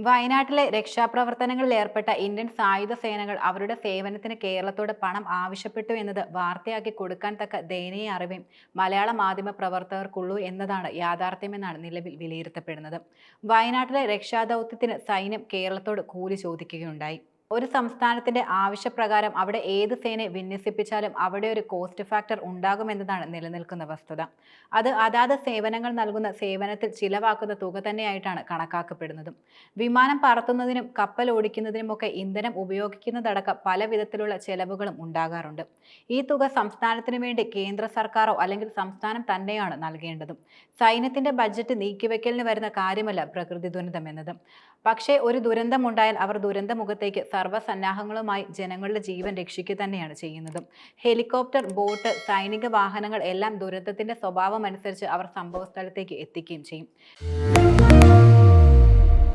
വയനാട്ടിലെ രക്ഷാപ്രവർത്തനങ്ങളിൽ ഏർപ്പെട്ട ഇന്ത്യൻ സായുധ സേനകൾ അവരുടെ സേവനത്തിന് കേരളത്തോട് പണം ആവശ്യപ്പെട്ടു എന്നത് വാർത്തയാക്കി കൊടുക്കാൻ തക്ക ദയനീയ അറിവേ മലയാള മാധ്യമ പ്രവർത്തകർക്കുള്ളൂ എന്നതാണ് യാഥാർത്ഥ്യമെന്നാണ് നിലവിൽ വിലയിരുത്തപ്പെടുന്നത്. വയനാട്ടിലെ രക്ഷാദൗത്യത്തിന് സൈന്യം കേരളത്തോട് കൂലി ചോദിക്കുകയുണ്ടായി. ഒരു സംസ്ഥാനത്തിന്റെ ആവശ്യപ്രകാരം അവിടെ ഏത് സേനയെ വിന്യസിപ്പിച്ചാലും അവിടെ ഒരു കോസ്റ്റ് ഫാക്ടർ ഉണ്ടാകുമെന്നതാണ് നിലനിൽക്കുന്ന വസ്തുത. അത് അതാത് സേവനങ്ങൾ നൽകുന്ന സേവനത്തിൽ ചിലവാക്കുന്ന തുക തന്നെയായിട്ടാണ് കണക്കാക്കപ്പെടുന്നതും. വിമാനം പറത്തുന്നതിനും കപ്പൽ ഓടിക്കുന്നതിനുമൊക്കെ ഇന്ധനം ഉപയോഗിക്കുന്നതടക്കം പല വിധത്തിലുള്ള ചെലവുകളും ഉണ്ടാകാറുണ്ട്. ഈ തുക സംസ്ഥാനത്തിനു വേണ്ടി കേന്ദ്ര സർക്കാരോ അല്ലെങ്കിൽ സംസ്ഥാനം തന്നെയാണ് നൽകേണ്ടതും. സൈന്യത്തിന്റെ ബഡ്ജറ്റ് നീക്കിവെക്കലിന് വരുന്ന കാര്യമല്ല പ്രകൃതി ദുരന്തം എന്നത്. പക്ഷേ ഒരു ദുരന്തമുണ്ടായാൽ അവർ ദുരന്തമുഖത്തേക്ക് സർവ്വസന്നാഹങ്ങളുമായി ജനങ്ങളുടെ ജീവൻ രക്ഷിക്കുക തന്നെയാണ് ചെയ്യുന്നത്. ഹെലികോപ്റ്റർ, ബോട്ട്, സൈനിക വാഹനങ്ങൾ എല്ലാം ദുരന്തത്തിന്റെ സ്വഭാവം അനുസരിച്ച് അവർ സംഭവസ്ഥലത്തേക്ക് എത്തിക്കുകയും ചെയ്യും.